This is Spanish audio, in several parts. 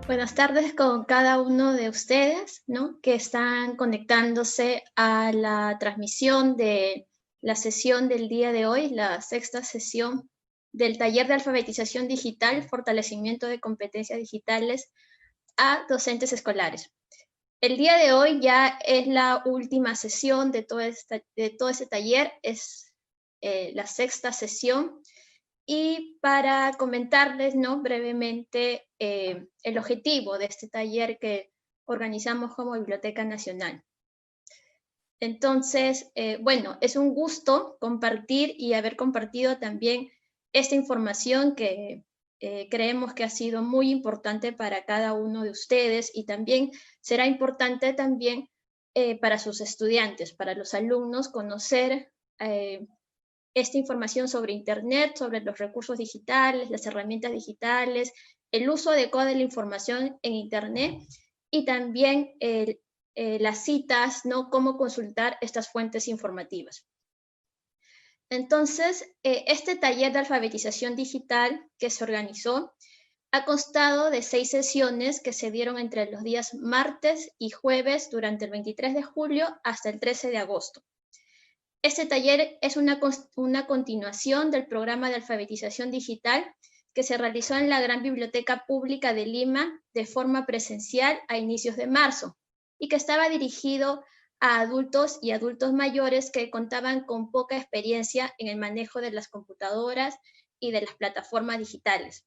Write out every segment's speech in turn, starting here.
Buenas tardes con cada uno de ustedes, ¿no? Que están conectándose a la transmisión de la sesión del día de hoy, la sexta sesión del taller de alfabetización digital, fortalecimiento de competencias digitales a docentes escolares. El día de hoy ya es la última sesión de todo este taller, es la sexta sesión. Y para comentarles, ¿no?, brevemente el objetivo de este taller que organizamos como Biblioteca Nacional. Entonces, bueno, es un gusto compartir y haber compartido también esta información que creemos que ha sido muy importante para cada uno de ustedes y también será importante también para sus estudiantes, para los alumnos, conocer esta información sobre Internet, sobre los recursos digitales, las herramientas digitales, el uso adecuado de la información en Internet y también las citas, ¿no? Cómo consultar estas fuentes informativas. Entonces, este taller de alfabetización digital que se organizó ha constado de 6 sesiones que se dieron entre los días martes y jueves durante el 23 de julio hasta el 13 de agosto. Este taller es una continuación del programa de alfabetización digital que se realizó en la Gran Biblioteca Pública de Lima de forma presencial a inicios de marzo y que estaba dirigido a adultos y adultos mayores que contaban con poca experiencia en el manejo de las computadoras y de las plataformas digitales.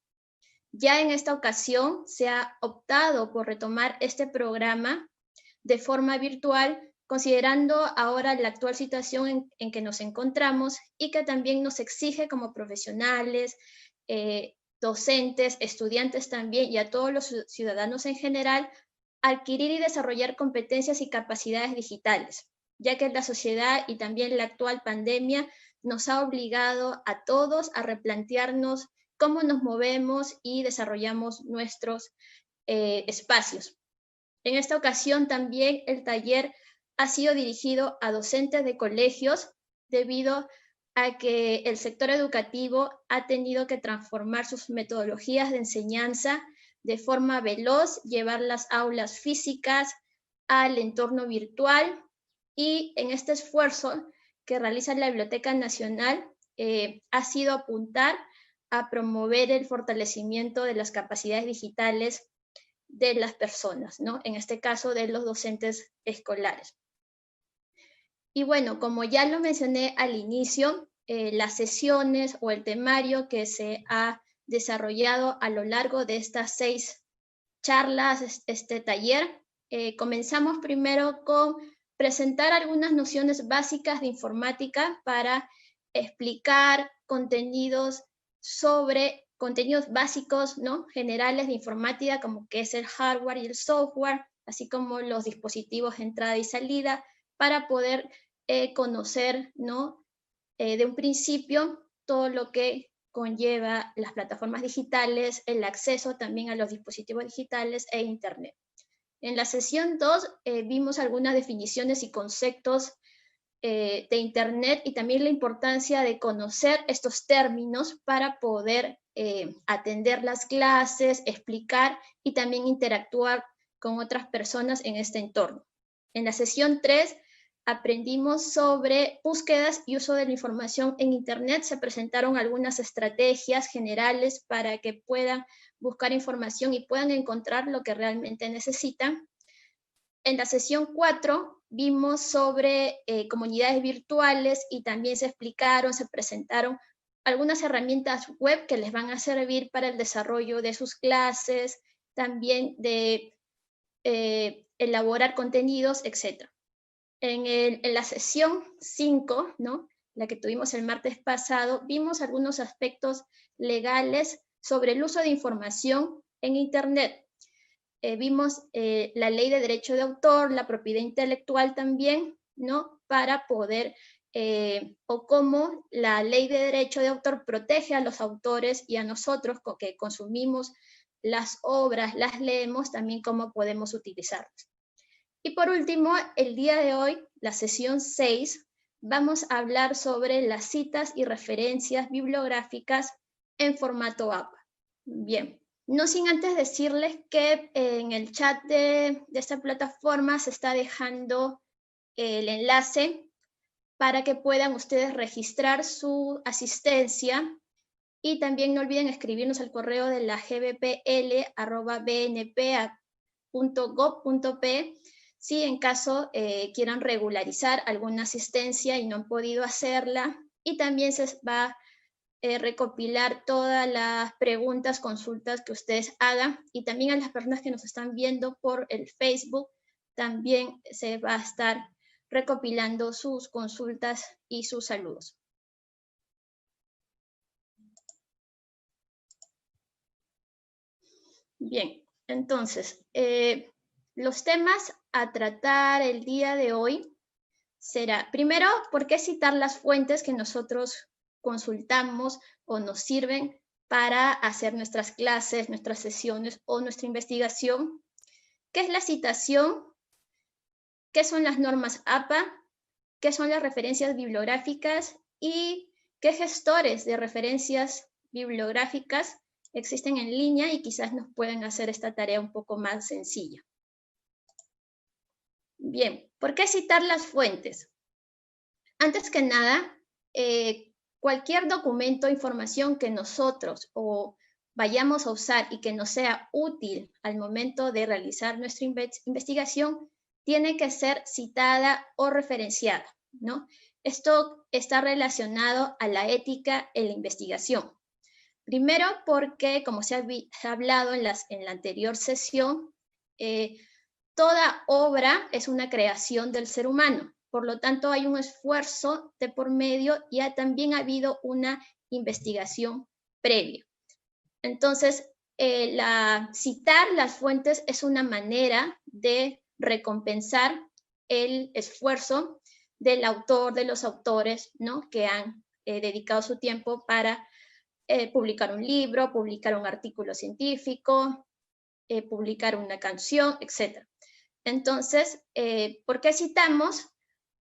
Ya en esta ocasión se ha optado por retomar este programa de forma virtual, considerando ahora la actual situación en que nos encontramos y que también nos exige como profesionales, docentes, estudiantes también y a todos los ciudadanos en general, adquirir y desarrollar competencias y capacidades digitales, ya que la sociedad y también la actual pandemia nos ha obligado a todos a replantearnos cómo nos movemos y desarrollamos nuestros espacios. En esta ocasión también el taller ha sido dirigido a docentes de colegios debido a que el sector educativo ha tenido que transformar sus metodologías de enseñanza de forma veloz, llevar las aulas físicas al entorno virtual y en este esfuerzo que realiza la Biblioteca Nacional ha sido apuntar a promover el fortalecimiento de las capacidades digitales de las personas, ¿no? En este caso de los docentes escolares. Y bueno, como ya lo mencioné al inicio, las sesiones o el temario que se ha desarrollado a lo largo de estas 6 charlas, este taller, comenzamos primero con presentar algunas nociones básicas de informática para explicar contenidos básicos, ¿no?, generales de informática, como que es el hardware y el software, así como los dispositivos de entrada y salida, para poder conocer, ¿no?, de un principio todo lo que conlleva las plataformas digitales, el acceso también a los dispositivos digitales e Internet. En la sesión 2 vimos algunas definiciones y conceptos de Internet y también la importancia de conocer estos términos para poder atender las clases, explicar y también interactuar con otras personas en este entorno. En la sesión 3 aprendimos sobre búsquedas y uso de la información en Internet. Se presentaron algunas estrategias generales para que puedan buscar información y puedan encontrar lo que realmente necesitan. En la sesión 4 vimos sobre comunidades virtuales y también se explicaron, se presentaron algunas herramientas web que les van a servir para el desarrollo de sus clases, también de elaborar contenidos, etc. En la sesión 5, ¿no?, la que tuvimos el martes pasado, vimos algunos aspectos legales sobre el uso de información en Internet. Vimos la ley de derecho de autor, la propiedad intelectual también, ¿no?, para poder, o cómo la ley de derecho de autor protege a los autores y a nosotros que consumimos las obras, las leemos, también cómo podemos utilizarlas. Y por último, el día de hoy, la sesión 6, vamos a hablar sobre las citas y referencias bibliográficas en formato APA. Bien, No sin antes decirles que en el chat de esta plataforma se está dejando el enlace para que puedan ustedes registrar su asistencia, y también no olviden escribirnos al correo de la gbpl@bnpa.gov.p si en caso quieran regularizar alguna asistencia y no han podido hacerla, y también se va a recopilar todas las preguntas, consultas que ustedes hagan, y también a las personas que nos están viendo por el Facebook también se va a estar recopilando sus consultas y sus saludos. Bien, entonces, los temas a tratar el día de hoy será, primero, ¿por qué citar las fuentes que nosotros consultamos o nos sirven para hacer nuestras clases, nuestras sesiones o nuestra investigación? ¿Qué es la citación? ¿Qué son las normas APA? ¿Qué son las referencias bibliográficas? ¿Y qué gestores de referencias bibliográficas existen en línea y quizás nos pueden hacer esta tarea un poco más sencilla? Bien, ¿por qué citar las fuentes? Antes que nada, cualquier documento o información que nosotros vayamos a usar y que nos sea útil al momento de realizar nuestra investigación, tiene que ser citada o referenciada, ¿no? Esto está relacionado a la ética en la investigación. Primero porque, como se ha hablado en la anterior sesión, toda obra es una creación del ser humano. Por lo tanto, hay un esfuerzo de por medio y también ha habido una investigación previa. Entonces, citar las fuentes es una manera de recompensar el esfuerzo del autor, de los autores, ¿no?, que han dedicado su tiempo para publicar un libro, publicar un artículo científico, publicar una canción, etc. Entonces, ¿por qué citamos?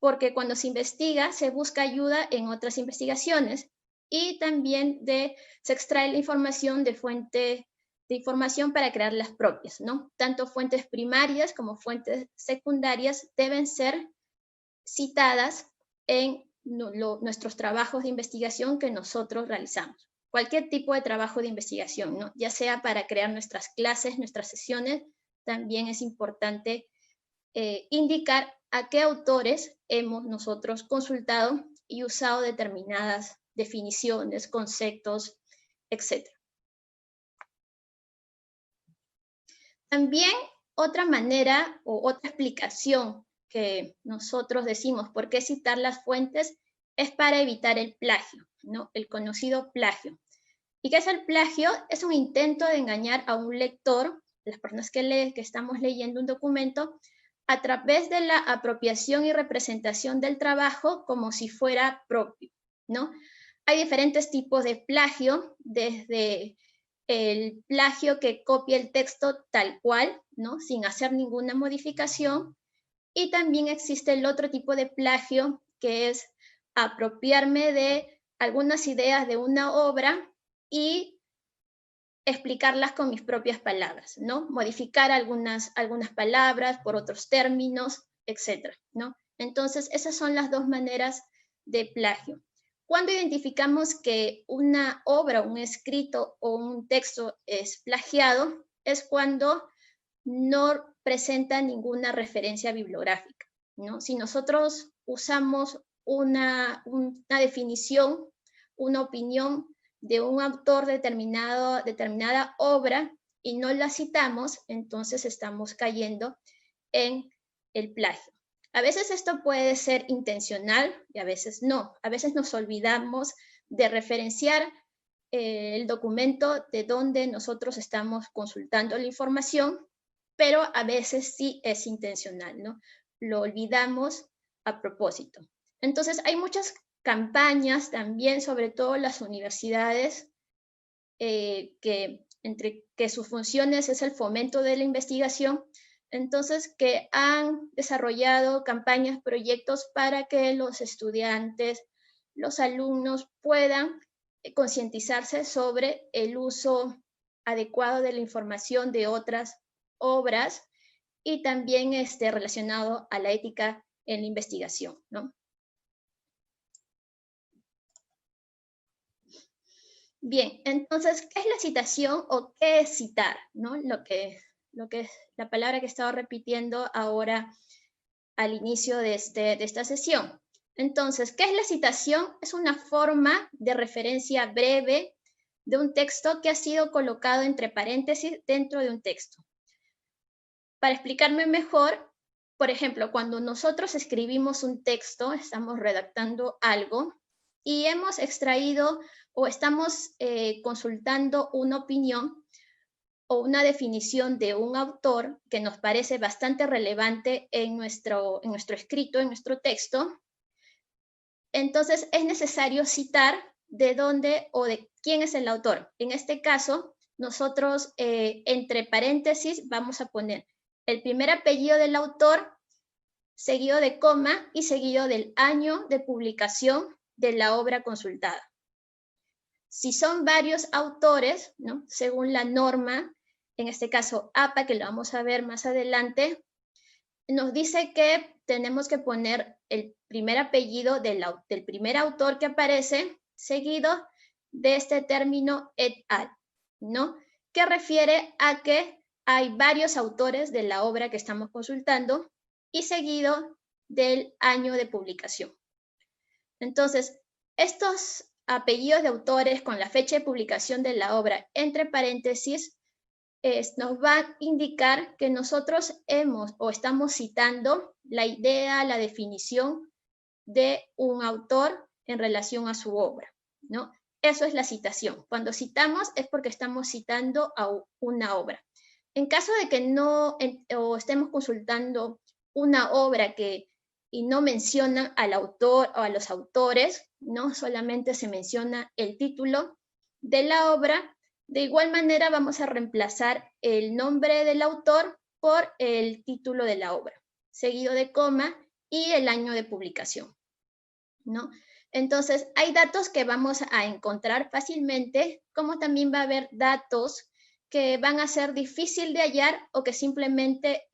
Porque cuando se investiga, se busca ayuda en otras investigaciones y también se extrae la información de fuente de información para crear las propias, ¿no? Tanto fuentes primarias como fuentes secundarias deben ser citadas en nuestros trabajos de investigación que nosotros realizamos. Cualquier tipo de trabajo de investigación, ¿no?, ya sea para crear nuestras clases, nuestras sesiones, también es importante indicar a qué autores hemos nosotros consultado y usado determinadas definiciones, conceptos, etc. También otra manera o otra explicación que nosotros decimos por qué citar las fuentes es para evitar el plagio, ¿no?, el conocido plagio. ¿Y qué es el plagio? Es un intento de engañar a un lector, las personas que estamos leyendo un documento, a través de la apropiación y representación del trabajo como si fuera propio, ¿no? Hay diferentes tipos de plagio, desde el plagio que copia el texto tal cual, ¿no?, sin hacer ninguna modificación, y también existe el otro tipo de plagio, que es apropiarme de algunas ideas de una obra y explicarlas con mis propias palabras, ¿no? Modificar algunas palabras por otros términos, etcétera, ¿no? Entonces, esas son las dos maneras de plagio. Cuando identificamos que una obra, un escrito o un texto es plagiado, es cuando no presenta ninguna referencia bibliográfica, ¿no? Si nosotros usamos una definición, una opinión de un autor determinada obra y no la citamos, entonces estamos cayendo en el plagio. A veces esto puede ser intencional y a veces no. A veces nos olvidamos de referenciar el documento de donde nosotros estamos consultando la información, pero a veces sí es intencional, ¿no? Lo olvidamos a propósito. Entonces, hay muchas campañas también, sobre todo las universidades, que sus funciones es el fomento de la investigación, entonces que han desarrollado campañas, proyectos para que los estudiantes, los alumnos puedan concientizarse sobre el uso adecuado de la información de otras obras y también relacionado a la ética en la investigación, ¿no? Bien, entonces, ¿qué es la citación o qué es citar? ¿No? Lo que es la palabra que he estado repitiendo ahora al inicio de esta sesión. Entonces, ¿qué es la citación? Es una forma de referencia breve de un texto que ha sido colocado entre paréntesis dentro de un texto. Para explicarme mejor, por ejemplo, cuando nosotros escribimos un texto, estamos redactando algo y hemos extraído o estamos consultando una opinión o una definición de un autor que nos parece bastante relevante en nuestro escrito, en nuestro texto, entonces es necesario citar de dónde o de quién es el autor. En este caso, nosotros entre paréntesis vamos a poner el primer apellido del autor, seguido de coma y seguido del año de publicación de la obra consultada. Si son varios autores, ¿no? Según la norma, en este caso APA, que lo vamos a ver más adelante, nos dice que tenemos que poner el primer apellido del primer autor que aparece, seguido de este término et al, ¿no? Que refiere a que hay varios autores de la obra que estamos consultando y seguido del año de publicación. Entonces, estos apellidos de autores con la fecha de publicación de la obra entre paréntesis nos va a indicar que nosotros hemos o estamos citando la idea, la definición de un autor en relación a su obra, ¿no? Eso es la citación. Cuando citamos es porque estamos citando a una obra. En caso de que no o estemos consultando una obra y no menciona al autor o a los autores, ¿no? Solamente se menciona el título de la obra. De igual manera vamos a reemplazar el nombre del autor por el título de la obra, seguido de coma y el año de publicación, ¿no? Entonces, hay datos que vamos a encontrar fácilmente, como también va a haber datos que van a ser difícil de hallar o que simplemente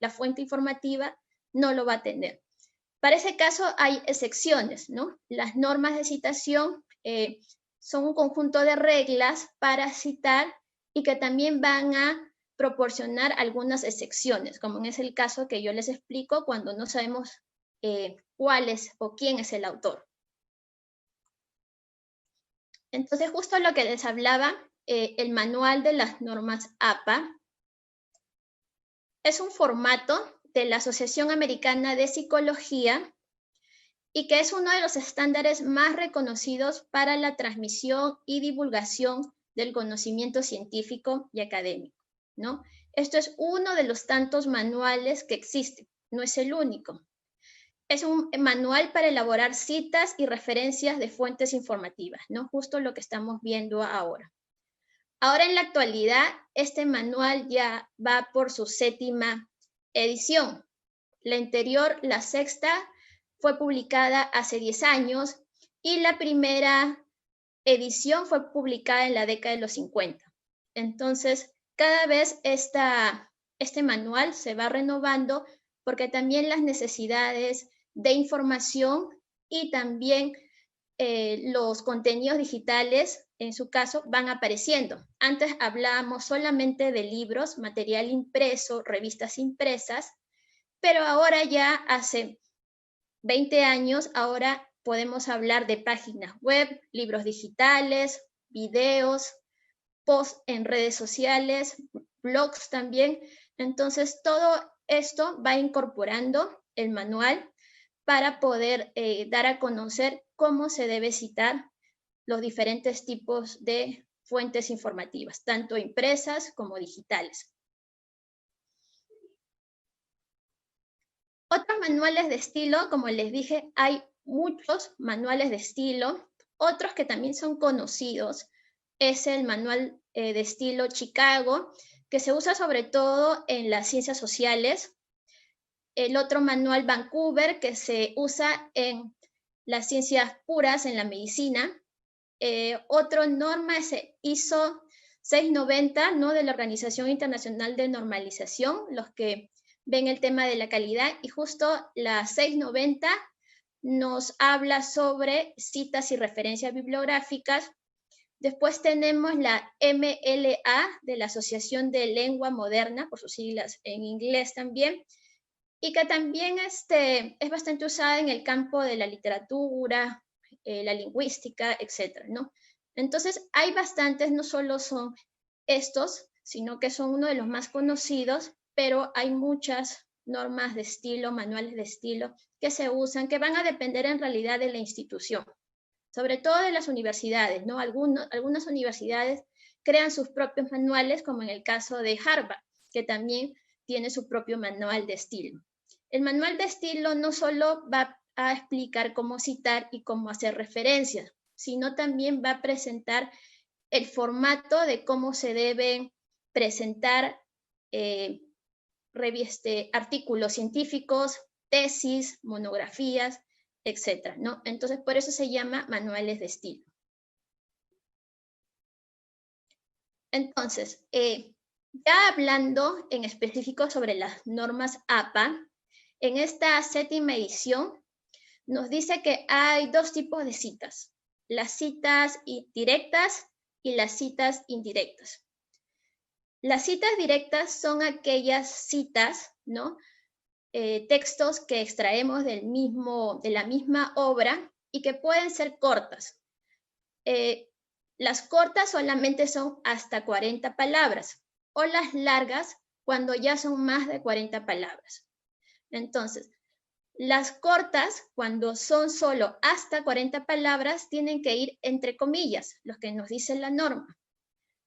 la fuente informativa no lo va a tener. Para ese caso hay excepciones, ¿no? Las normas de citación son un conjunto de reglas para citar y que también van a proporcionar algunas excepciones, como es el caso que yo les explico cuando no sabemos cuál es o quién es el autor. Entonces, justo lo que les hablaba, el manual de las normas APA es un formato de la Asociación Americana de Psicología y que es uno de los estándares más reconocidos para la transmisión y divulgación del conocimiento científico y académico, ¿no? Esto es uno de los tantos manuales que existen, no es el único. Es un manual para elaborar citas y referencias de fuentes informativas, ¿no? Justo lo que estamos viendo ahora. Ahora en la actualidad, este manual ya va por su 7ª edición. La anterior, la 6ª, fue publicada hace 10 años y la primera edición fue publicada en la década de los 50. Entonces, cada vez este manual se va renovando porque también las necesidades de información y también los contenidos digitales, en su caso, van apareciendo. Antes hablábamos solamente de libros, material impreso, revistas impresas, pero ahora ya hace 20 años, ahora podemos hablar de páginas web, libros digitales, videos, posts en redes sociales, blogs también. Entonces, todo esto va incorporando el manual para poder dar a conocer cómo se debe citar los diferentes tipos de fuentes informativas, tanto impresas como digitales. Otros manuales de estilo, como les dije, hay muchos manuales de estilo. Otros que también son conocidos es el manual de estilo Chicago, que se usa sobre todo en las ciencias sociales. El otro manual Vancouver, que se usa en las ciencias puras, en la medicina. Otro norma es ISO 690, ¿no? De la Organización Internacional de Normalización, los que ven el tema de la calidad, y justo la 690 nos habla sobre citas y referencias bibliográficas. Después tenemos la MLA de la Asociación de Lengua Moderna, por sus siglas en inglés también, y que también es bastante usada en el campo de la literatura, la lingüística, etc., ¿no? Entonces hay bastantes, no solo son estos, sino que son uno de los más conocidos, pero hay muchas normas de estilo, manuales de estilo que se usan, que van a depender en realidad de la institución, sobre todo de las universidades, ¿no? Algunas universidades crean sus propios manuales, como en el caso de Harvard, que también tiene su propio manual de estilo. El manual de estilo no solo va a explicar cómo citar y cómo hacer referencias, sino también va a presentar el formato de cómo se deben presentar artículos científicos, tesis, monografías, etc., ¿no? Entonces, por eso se llama manuales de estilo. Entonces, ya hablando en específico sobre las normas APA, en esta 7ª edición nos dice que hay dos tipos de citas, las citas directas y las citas indirectas. Las citas directas son aquellas citas, ¿no? Textos que extraemos de la misma obra y que pueden ser cortas. Las cortas solamente son hasta 40 palabras, o las largas cuando ya son más de 40 palabras. Entonces, las cortas, cuando son solo hasta 40 palabras, tienen que ir entre comillas, los que nos dice la norma.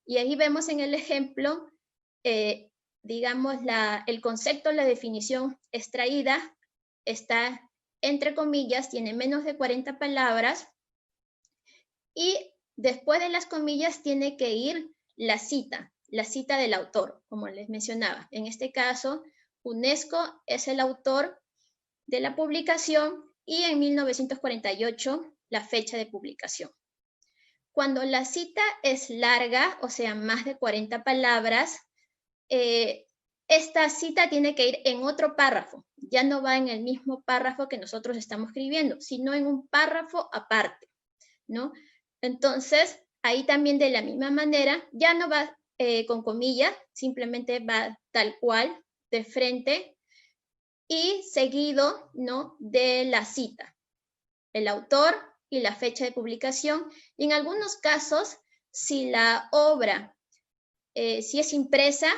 Y ahí vemos en el ejemplo, digamos, el concepto, la definición extraída está entre comillas, tiene menos de 40 palabras, y después de las comillas tiene que ir la cita del autor, como les mencionaba. En este caso, UNESCO es el autor de la publicación y en 1948 la fecha de publicación. Cuando la cita es larga, o sea, más de 40 palabras, esta cita tiene que ir en otro párrafo. Ya no va en el mismo párrafo que nosotros estamos escribiendo, sino en un párrafo aparte, ¿no? Entonces, ahí también de la misma manera, ya no va con comillas, simplemente va tal cual, de frente, y seguido, ¿no?, de la cita, el autor y la fecha de publicación. Y en algunos casos, si la obra, si es impresa,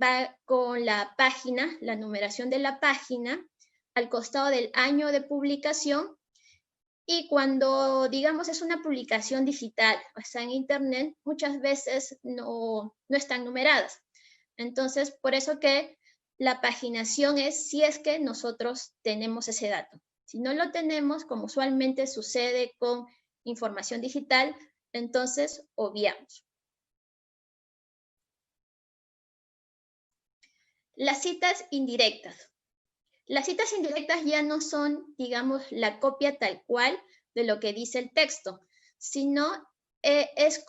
va con la página, la numeración de la página, al costado del año de publicación. Y cuando, digamos, es una publicación digital, o sea, en internet, muchas veces no están numeradas. Entonces, por eso que la paginación es si es que nosotros tenemos ese dato. Si no lo tenemos, como usualmente sucede con información digital, entonces obviamos. Las citas indirectas. Las citas indirectas ya no son, digamos, la copia tal cual de lo que dice el texto, sino es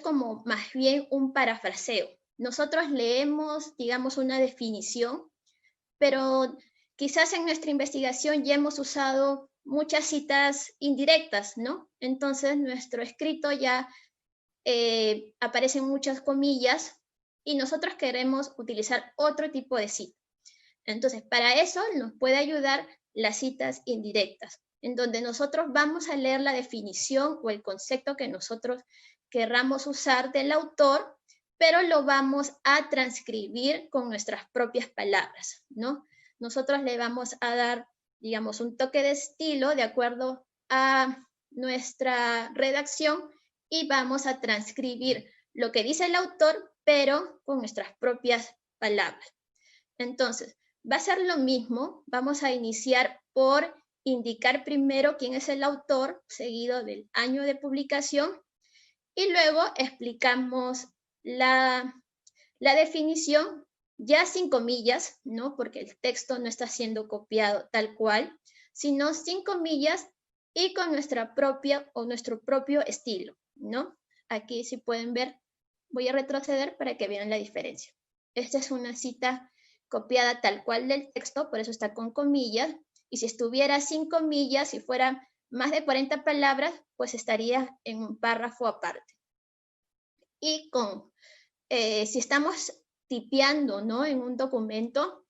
como más bien un parafraseo. Nosotros leemos, digamos, una definición, pero quizás en nuestra investigación ya hemos usado muchas citas indirectas, ¿no? Entonces, nuestro escrito ya aparecen muchas comillas y nosotros queremos utilizar otro tipo de cita. Entonces, para eso nos puede ayudar las citas indirectas, en donde nosotros vamos a leer la definición o el concepto que nosotros querramos usar del autor, pero lo vamos a transcribir con nuestras propias palabras, ¿no? Nosotros le vamos a dar, digamos, un toque de estilo de acuerdo a nuestra redacción y vamos a transcribir lo que dice el autor, pero con nuestras propias palabras. Entonces, va a ser lo mismo. Vamos a iniciar por indicar primero quién es el autor, seguido del año de publicación, y luego explicamos la definición, ya sin comillas, ¿no? Porque el texto no está siendo copiado tal cual, sino sin comillas y con nuestra propia o nuestro propio estilo, ¿no? Aquí sí pueden ver Voy a retroceder para que vean la diferencia. Esta es una cita copiada tal cual del texto, por eso está con comillas, y si estuviera sin comillas, si fuera más de 40 palabras, pues estaría en un párrafo aparte. Y si estamos tipeando, ¿no?, en un documento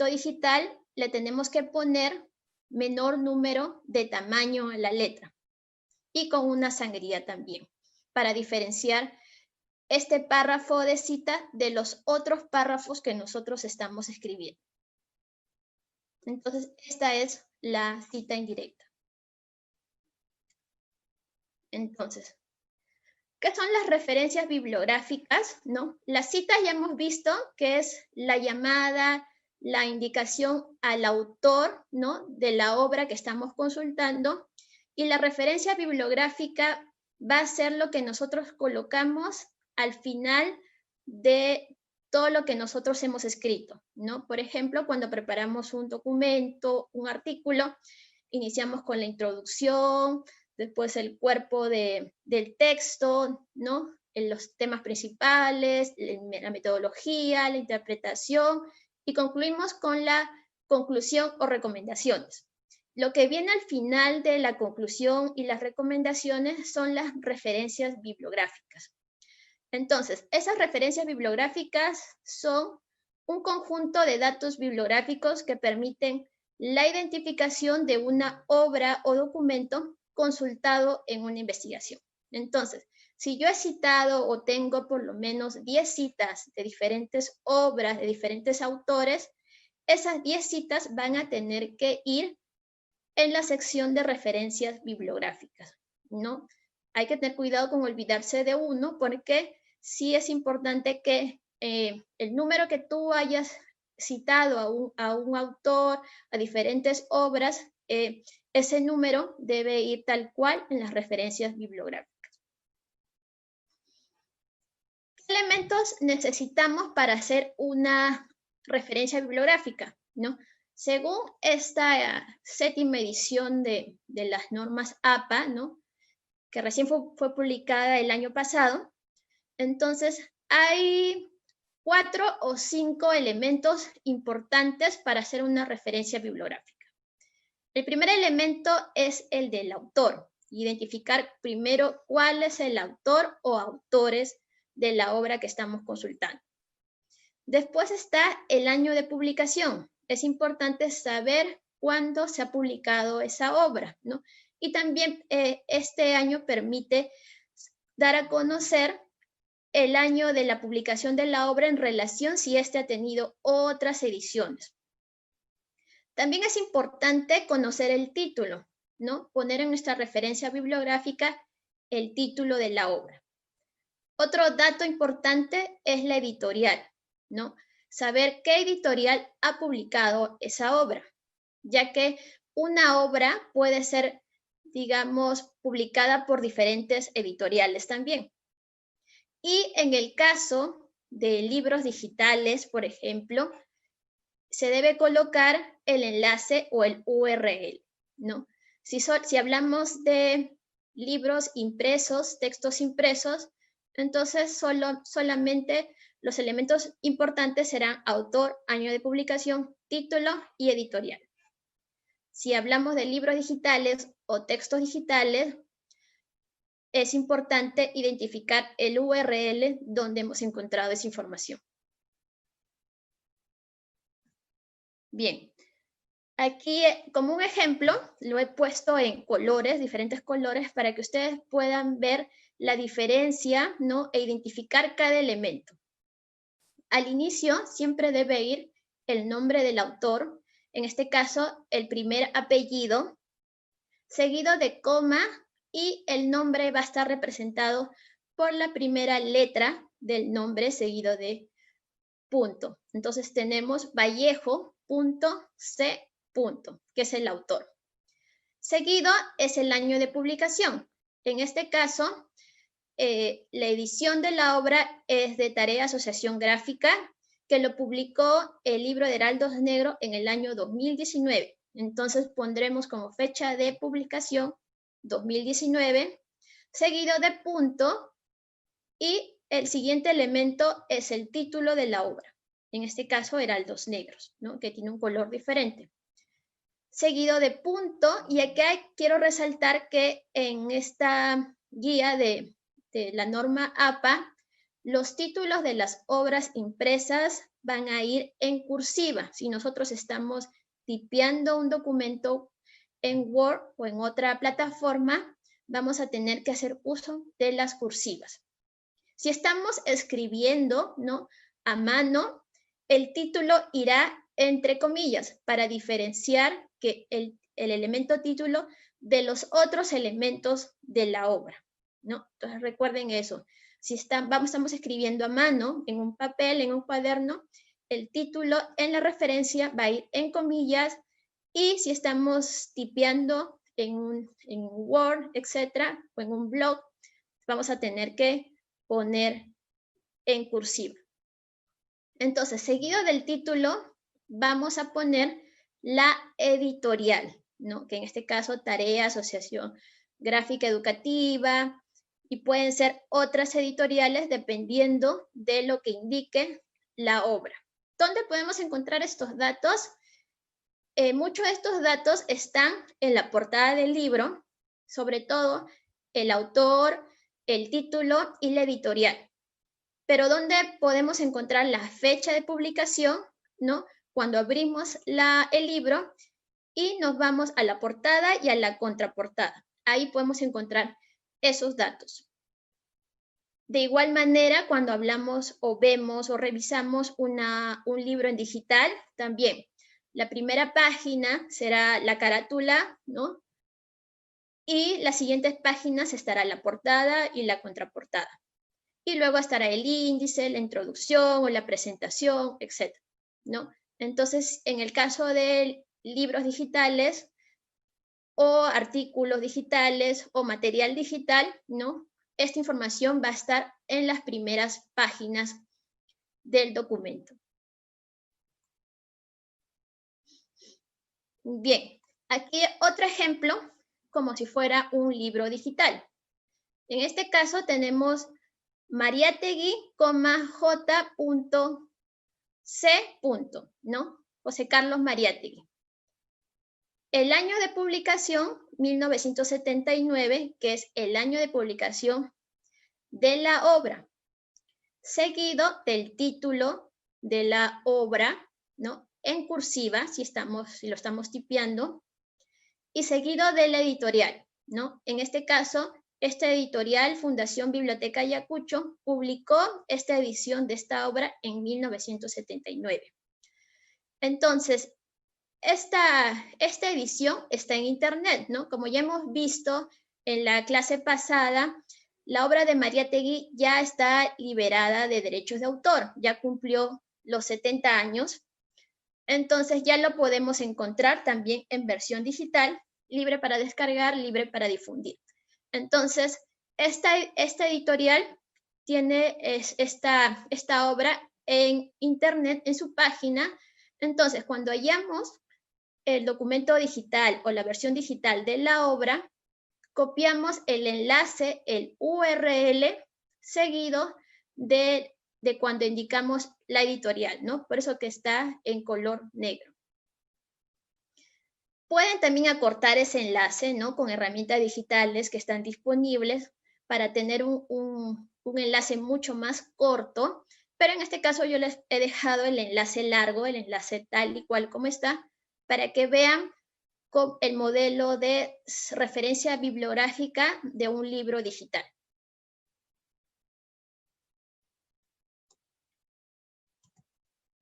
digital, le tenemos que poner menor número de tamaño a la letra y con una sangría también, para diferenciar este párrafo de cita de los otros párrafos que nosotros estamos escribiendo. Entonces, esta es la cita indirecta. Entonces, ¿qué son las referencias bibliográficas? ¿No? Las citas ya hemos visto que es la llamada, la indicación al autor, ¿no?, de la obra que estamos consultando, y la referencia bibliográfica va a ser lo que nosotros colocamos al final de todo lo que nosotros hemos escrito, ¿no? Por ejemplo, cuando preparamos un documento, un artículo, iniciamos con la introducción, después el cuerpo del texto, ¿no?, en los temas principales, la metodología, la interpretación, y concluimos con la conclusión o recomendaciones. Lo que viene al final de la conclusión y las recomendaciones son las referencias bibliográficas. Entonces, esas referencias bibliográficas son un conjunto de datos bibliográficos que permiten la identificación de una obra o documento consultado en una investigación. Entonces, si yo he citado o tengo por lo menos 10 citas de diferentes obras, de diferentes autores, esas 10 citas van a tener que ir en la sección de referencias bibliográficas, ¿no? Hay que tener cuidado con olvidarse de uno, porque sí es importante que el número que tú hayas citado a un autor, a diferentes obras, ese número debe ir tal cual en las referencias bibliográficas. ¿Qué elementos necesitamos para hacer una referencia bibliográfica, ¿no? Según esta séptima edición de las normas APA, ¿no?, que recién fue publicada el año pasado, entonces hay 4 o 5 elementos importantes para hacer una referencia bibliográfica. El primer elemento es el del autor, identificar primero cuál es el autor o autores de la obra que estamos consultando. Después está el año de publicación. Es importante saber cuándo se ha publicado esa obra, ¿no? Y también este año permite dar a conocer el año de la publicación de la obra en relación si éste ha tenido otras ediciones. También es importante conocer el título, ¿no? Poner en nuestra referencia bibliográfica el título de la obra. Otro dato importante es la editorial, ¿no? Saber qué editorial ha publicado esa obra, ya que una obra puede ser, digamos, publicada por diferentes editoriales también. Y en el caso de libros digitales, por ejemplo, se debe colocar el enlace o el URL, ¿no? Si hablamos de libros impresos, textos impresos, entonces solamente los elementos importantes serán autor, año de publicación, título y editorial. Si hablamos de libros digitales o textos digitales, es importante identificar el URL donde hemos encontrado esa información. Bien, aquí como un ejemplo lo he puesto en colores, diferentes colores, para que ustedes puedan ver la diferencia, ¿no?, e identificar cada elemento. Al inicio siempre debe ir el nombre del autor, en este caso el primer apellido, seguido de coma, y el nombre va a estar representado por la primera letra del nombre seguido de punto. Entonces tenemos Vallejo.c., que es el autor. Seguido es el año de publicación. En este caso, la edición de la obra es de Tarea Asociación Gráfica, que lo publicó el libro de Heraldos Negro en el año 2019. Entonces pondremos como fecha de publicación 2019, seguido de punto, Y el siguiente elemento es el título de la obra. En este caso, heraldos negros, ¿no? Que tiene un color diferente. Seguido de punto, y acá quiero resaltar que en esta guía de la norma APA, los títulos de las obras impresas van a ir en cursiva. Si nosotros estamos tipeando un documento en Word o en otra plataforma, vamos a tener que hacer uso de las cursivas. Si estamos escribiendo, ¿no?, a mano, el título irá entre comillas para diferenciar que el elemento título de los otros elementos de la obra, ¿no? Entonces recuerden eso. Si estamos escribiendo a mano, en un papel, en un cuaderno, el título en la referencia va a ir en comillas, y si estamos tipeando en Word, etcétera, o en un blog, vamos a tener que poner en cursiva. Entonces, seguido del título, vamos a poner la editorial, ¿no? Que en este caso, tarea, asociación gráfica educativa, y pueden ser otras editoriales dependiendo de lo que indique la obra. ¿Dónde podemos encontrar estos datos? Muchos de estos datos están en la portada del libro, sobre todo el autor, el título y la editorial. Pero ¿dónde podemos encontrar la fecha de publicación, ¿no? Cuando abrimos el libro y nos vamos a la portada y a la contraportada. Ahí podemos encontrar esos datos. De igual manera, cuando hablamos o vemos o revisamos un libro en digital, también la primera página será la carátula, ¿no? Y las siguientes páginas estará la portada y la contraportada. Y luego estará el índice, la introducción o la presentación, etc., ¿no? Entonces, en el caso de libros digitales o artículos digitales o material digital, ¿no?, esta información va a estar en las primeras páginas del documento. Bien, aquí otro ejemplo, como si fuera un libro digital. En este caso tenemos Mariátegui, J.C. ¿no? José Carlos Mariátegui. El año de publicación, 1979, que es el año de publicación de la obra, seguido del título de la obra, ¿no?, en cursiva, si lo estamos tipeando, y seguido de la editorial, ¿no? En este caso, esta editorial, Fundación Biblioteca Ayacucho, publicó esta edición de esta obra en 1979. Entonces, esta edición está en internet, ¿no? Como ya hemos visto en la clase pasada, la obra de Mariátegui ya está liberada de derechos de autor, ya cumplió los 70 años, entonces ya lo podemos encontrar también en versión digital, libre para descargar, libre para difundir. Entonces, esta editorial tiene esta obra en internet, en su página. Entonces, cuando hallamos el documento digital o la versión digital de la obra, copiamos el enlace, el URL, seguido de cuando indicamos la editorial, ¿no? Por eso que está en color negro. Pueden también acortar ese enlace, ¿no?, con herramientas digitales que están disponibles para tener un enlace mucho más corto, pero en este caso yo les he dejado el enlace largo, el enlace tal y cual como está, para que vean el modelo de referencia bibliográfica de un libro digital.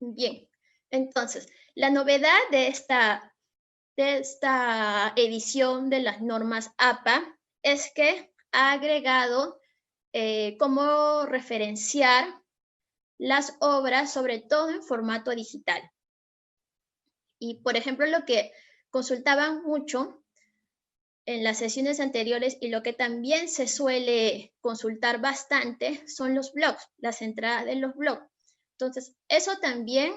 Bien, entonces, la novedad de esta edición de las normas APA es que ha agregado cómo referenciar las obras, sobre todo en formato digital. Y, por ejemplo, lo que consultaban mucho en las sesiones anteriores y lo que también se suele consultar bastante son los blogs, las entradas de los blogs. Entonces, eso también,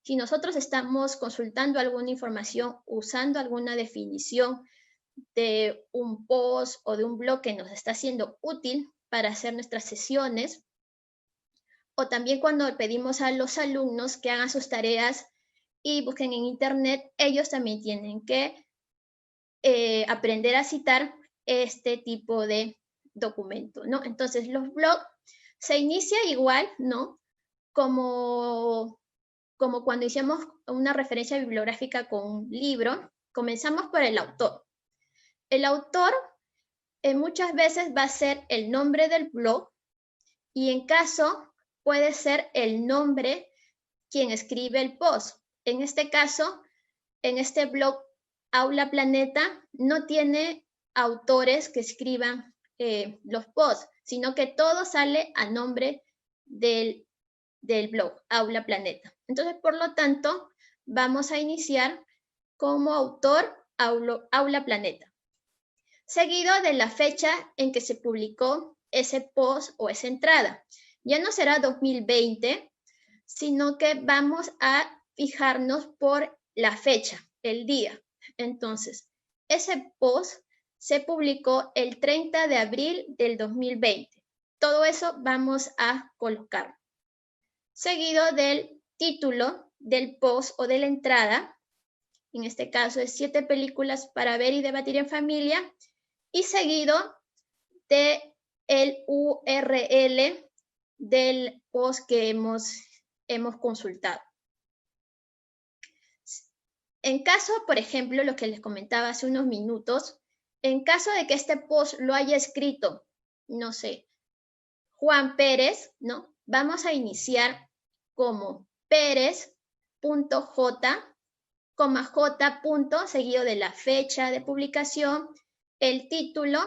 si nosotros estamos consultando alguna información usando alguna definición de un post o de un blog que nos está siendo útil, para hacer nuestras sesiones, o también cuando pedimos a los alumnos que hagan sus tareas y busquen en internet, ellos también tienen que aprender a citar este tipo de documento, ¿no? Entonces, los blogs se inicia igual, ¿no? Como cuando hicimos una referencia bibliográfica con un libro, comenzamos por el autor. El autor muchas veces va a ser el nombre del blog y en caso puede ser el nombre quien escribe el post. En este caso, en este blog Aula Planeta no tiene autores que escriban los posts, sino que todo sale a nombre del blog Aula Planeta. Entonces, por lo tanto, vamos a iniciar como autor Aula Planeta, seguido de la fecha en que se publicó ese post o esa entrada. Ya no será 2020, sino que vamos a fijarnos por la fecha, el día. Entonces, ese post se publicó el 30 de abril del 2020. Todo eso vamos a colocar. Seguido del título del post o de la entrada, en este caso es 7 películas para ver y debatir en familia, y seguido de el URL del post que hemos consultado. En caso, por ejemplo, lo que les comentaba hace unos minutos, en caso de que este post lo haya escrito, no sé, Juan Pérez, ¿no? Vamos a iniciar como Pérez.j, J. seguido de la fecha de publicación, el título,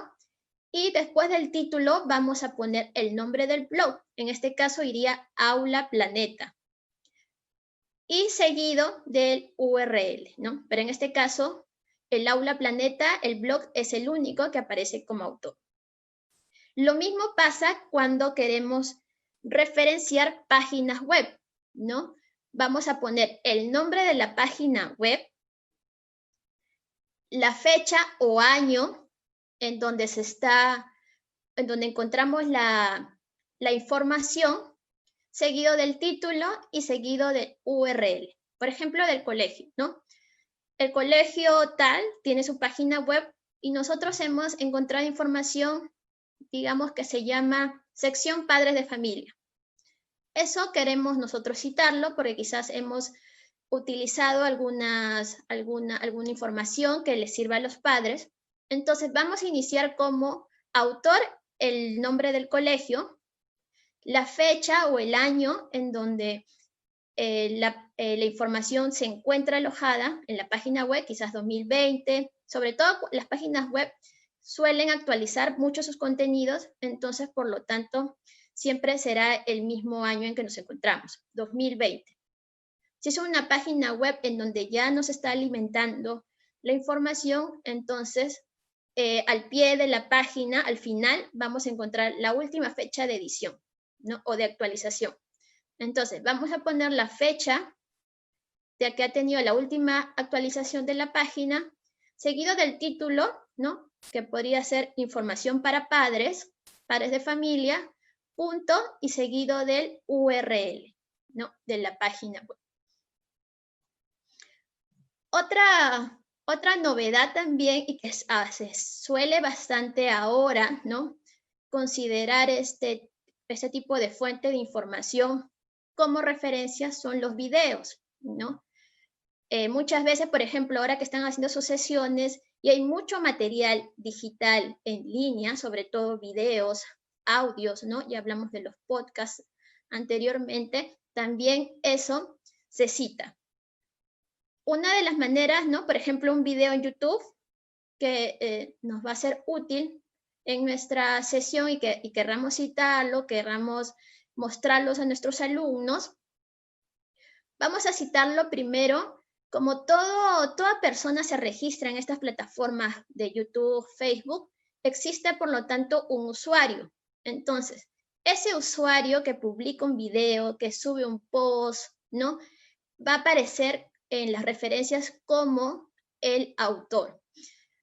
y después del título vamos a poner el nombre del blog. En este caso iría Aula Planeta. Y seguido del URL, ¿no? Pero en este caso, el Aula Planeta, el blog es el único que aparece como autor. Lo mismo pasa cuando queremos referenciar páginas web, ¿no? Vamos a poner el nombre de la página web, la fecha o año en donde encontramos la información, seguido del título y seguido del URL. Por ejemplo, del colegio, ¿no? El colegio tal tiene su página web y nosotros hemos encontrado información, digamos que se llama sección padres de familia. Eso queremos nosotros citarlo porque quizás hemos utilizado alguna información que les sirva a los padres. Entonces vamos a iniciar como autor el nombre del colegio, la fecha o el año en donde la información se encuentra alojada en la página web, quizás 2020. Sobre todo las páginas web suelen actualizar mucho sus contenidos, entonces por lo tanto siempre será el mismo año en que nos encontramos, 2020. Si es una página web en donde ya nos está alimentando la información, entonces al pie de la página, al final, vamos a encontrar la última fecha de edición, ¿no? O de actualización. Entonces, vamos a poner la fecha de que ha tenido la última actualización de la página, seguido del título, ¿no? Que podría ser información para padres de familia, punto, y seguido del URL, ¿no? De la página web. Otra novedad también, y que se suele bastante ahora, ¿no? Considerar este tipo de fuente de información como referencia son los videos, ¿no? Muchas veces, por ejemplo, ahora que están haciendo sus sesiones y hay mucho material digital en línea, sobre todo videos, audios, ¿no? Ya hablamos de los podcasts anteriormente, también eso se cita. Una de las maneras, ¿no? Por ejemplo, un video en YouTube que nos va a ser útil en nuestra sesión y querramos citarlo, querramos mostrarlos a nuestros alumnos, vamos a citarlo primero. Como toda persona se registra en estas plataformas de YouTube, Facebook, existe por lo tanto un usuario. Entonces, ese usuario que publica un video, que sube un post, ¿no? Va a aparecer en las referencias como el autor.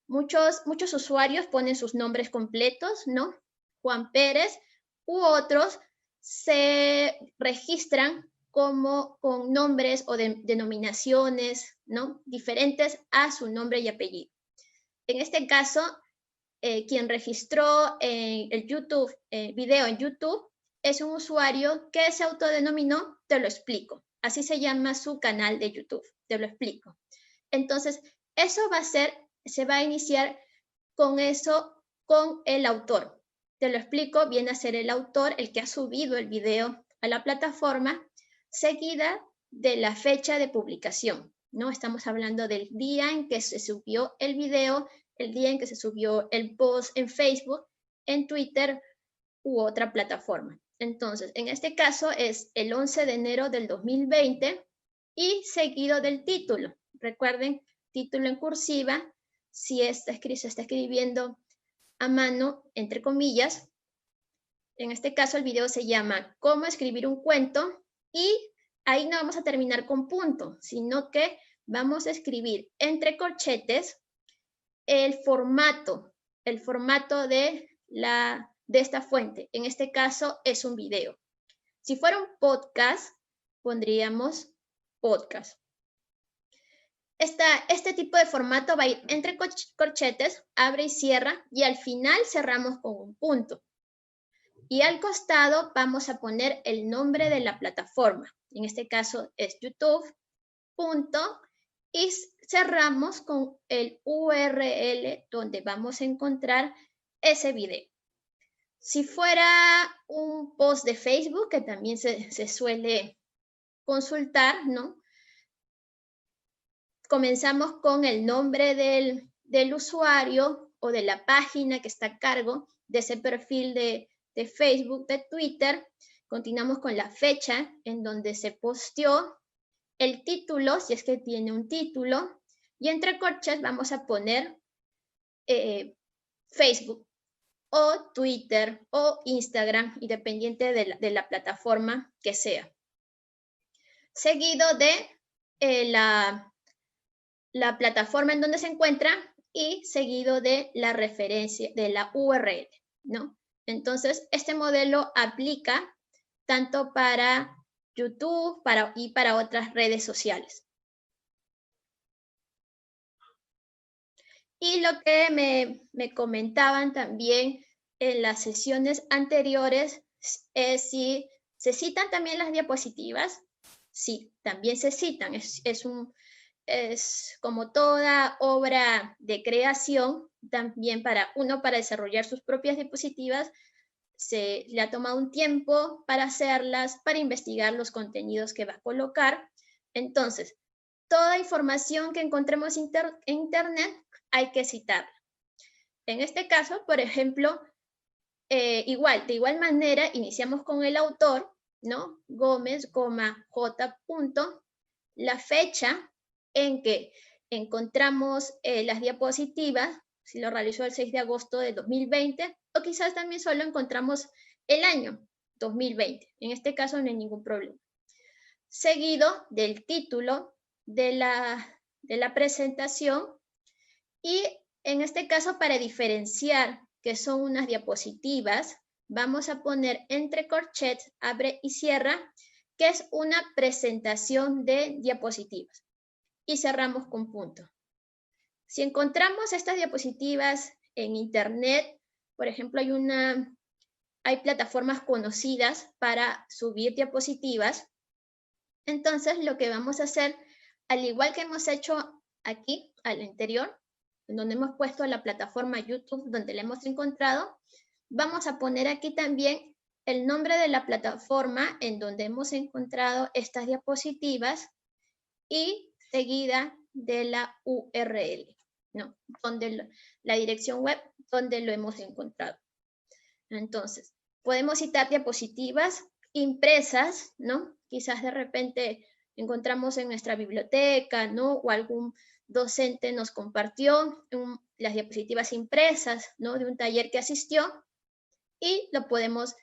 Muchos usuarios ponen sus nombres completos, ¿no? Juan Pérez, u otros se registran como con nombres o denominaciones, ¿no?, diferentes a su nombre y apellido. En este caso, quien registró el YouTube, video en YouTube, es un usuario que se autodenominó Te lo explico. Así se llama su canal de YouTube, Te lo explico. Entonces, eso se va a iniciar con el autor. Te lo explico, viene a ser el autor, el que ha subido el video a la plataforma, seguida de la fecha de publicación, ¿no? Estamos hablando del día en que se subió el video, el día en que se subió el post en Facebook, en Twitter u otra plataforma. Entonces, en este caso es el 11 de enero del 2020 y seguido del título. Recuerden, título en cursiva, si se está escribiendo a mano, entre comillas. En este caso el video se llama ¿Cómo escribir un cuento? Y ahí no vamos a terminar con punto, sino que vamos a escribir entre corchetes el formato de esta fuente. En este caso es un video. Si fuera un podcast, pondríamos podcast. Este tipo de formato va a ir entre corchetes, abre y cierra, y al final cerramos con un punto. Y al costado vamos a poner el nombre de la plataforma. En este caso es YouTube. Y cerramos con el URL donde vamos a encontrar ese video. Si fuera un post de Facebook, que también se suele consultar, ¿no? Comenzamos con el nombre del usuario o de la página que está a cargo de ese perfil de Facebook, de Twitter. Continuamos con la fecha en donde se posteó, el título, si es que tiene un título, y entre corchetes vamos a poner Facebook o Twitter o Instagram, independiente de la plataforma que sea. Seguido de la plataforma en donde se encuentra y seguido de la referencia, de la URL, ¿no? Entonces, este modelo aplica tanto para YouTube y para otras redes sociales. Y lo que me comentaban también en las sesiones anteriores es si se citan también las diapositivas. Sí, también se citan. Es como toda obra de creación, también para desarrollar sus propias diapositivas, se le ha tomado un tiempo para hacerlas, para investigar los contenidos que va a colocar. Entonces, toda información que encontremos en Internet hay que citarla. En este caso, por ejemplo, de igual manera, iniciamos con el autor, ¿no? Gómez, J. La fecha en que encontramos las diapositivas, si lo realizó el 6 de agosto de 2020, o quizás también solo encontramos el año 2020. En este caso no hay ningún problema. Seguido del título de la presentación, y en este caso, para diferenciar que son unas diapositivas, vamos a poner entre corchetes, abre y cierra, que es una presentación de diapositivas. Y cerramos con punto. Si encontramos estas diapositivas en Internet, por ejemplo, hay plataformas conocidas para subir diapositivas. Entonces, lo que vamos a hacer, al igual que hemos hecho aquí, al anterior, en donde hemos puesto la plataforma YouTube, donde la hemos encontrado, vamos a poner aquí también el nombre de la plataforma en donde hemos encontrado estas diapositivas y seguida de la URL, ¿no? Donde la dirección web donde lo hemos encontrado. Entonces, podemos citar diapositivas impresas, ¿no? Quizás de repente encontramos en nuestra biblioteca, ¿no? O algún docente nos compartió las diapositivas impresas, ¿no? De un taller que asistió y